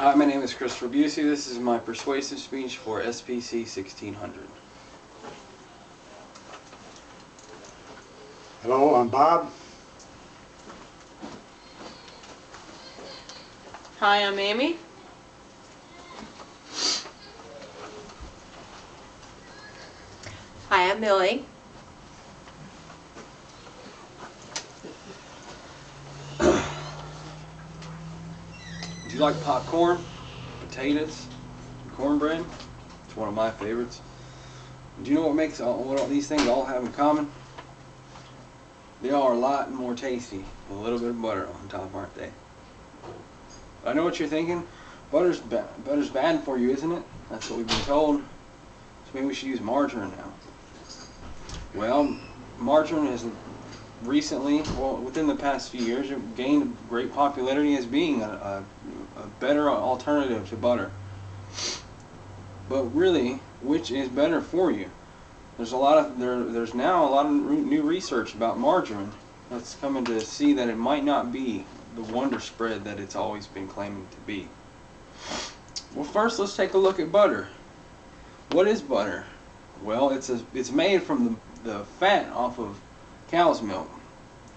Hi, my name is Christopher Busey. This is my persuasive speech for SPC 1600. Hello, I'm Bob. Hi, I'm Amy. Hi, I'm Millie. Do you like popcorn, potatoes, and cornbread? It's one of my favorites. Do you know what all these things all have in common? They are a lot more tasty with a little bit of butter on top, aren't they? I know what you're thinking. Butter's bad for you, isn't it? That's what we've been told. So maybe we should use margarine now. Well, margarine has recently, within the past few years, gained great popularity as being a better alternative to butter. But really, which is better for you? There's now a lot of new research about margarine that's coming to see that it might not be the wonder spread that it's always been claiming to be. Well, first let's take a look at butter. What is butter? Well, it's made from the fat off of cow's milk,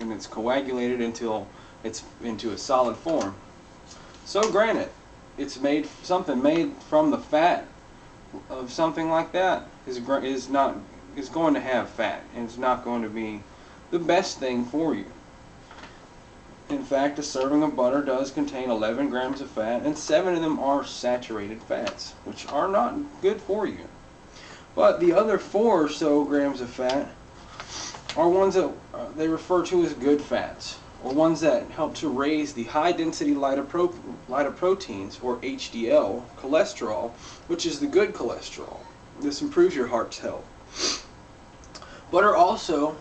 and it's coagulated until it's into a solid form. So granted, something made from the fat of something like that is going to have fat, and it's not going to be the best thing for you. In fact, a serving of butter does contain 11 grams of fat, and 7 of them are saturated fats, which are not good for you. But the other 4 or so grams of fat are ones that they refer to as good fats, or ones that help to raise the high-density lipoproteins, or HDL, cholesterol, which is the good cholesterol. This improves your heart's health. Butter also,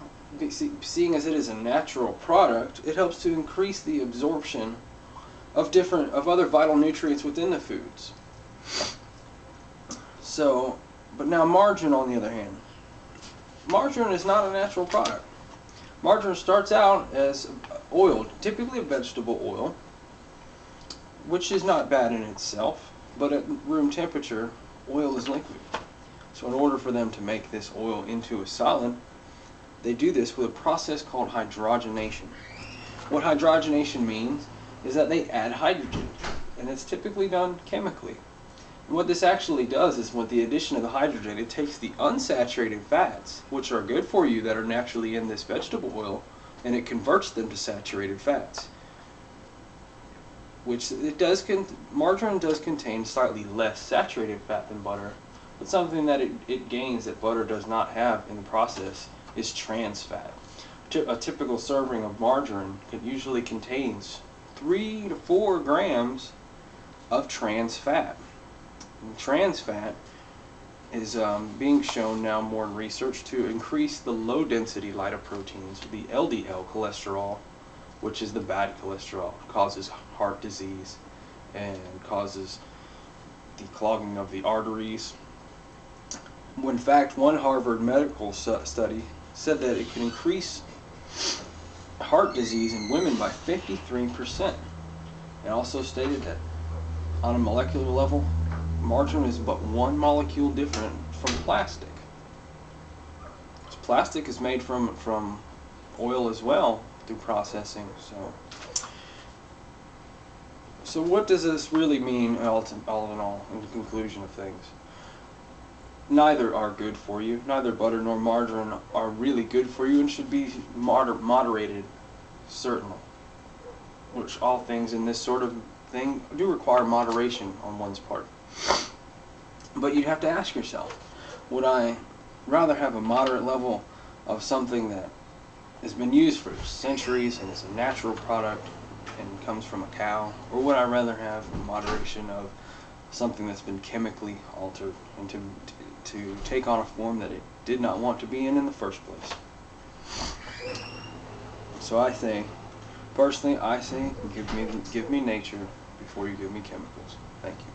seeing as it is a natural product, it helps to increase the absorption of other vital nutrients within the foods. So, but now margarine, on the other hand, margarine is not a natural product. Margarine starts out as oil, typically a vegetable oil, which is not bad in itself, but at room temperature, oil is liquid. So in order for them to make this oil into a solid, they do this with a process called hydrogenation. What hydrogenation means is that they add hydrogen, and it's typically done chemically. And what this actually does is, with the addition of the hydrogen, it takes the unsaturated fats, which are good for you, that are naturally in this vegetable oil, and it converts them to saturated fats. Margarine does contain slightly less saturated fat than butter, but something that it gains that butter does not have in the process is trans fat. A typical serving of margarine usually contains 3 to 4 grams of trans fat. And trans fat is being shown now more in research to increase the low density lipoproteins, the LDL cholesterol, which is the bad cholesterol. It causes heart disease and causes the clogging of the arteries. In fact, one Harvard medical study said that it can increase heart disease in women by 53%. It also stated that on a molecular level, margarine is but one molecule different from plastic. Plastic is made from oil as well through processing. So what does this really mean all in all, in the conclusion of things? Neither are good for you. Neither butter nor margarine are really good for you and should be moderated, certainly. Which all things in this sort of thing do require moderation on one's part. But you'd have to ask yourself, would I rather have a moderate level of something that has been used for centuries and is a natural product and comes from a cow, or would I rather have a moderation of something that's been chemically altered and to take on a form that it did not want to be in the first place? So I say, personally, give me nature before you give me chemicals. Thank you.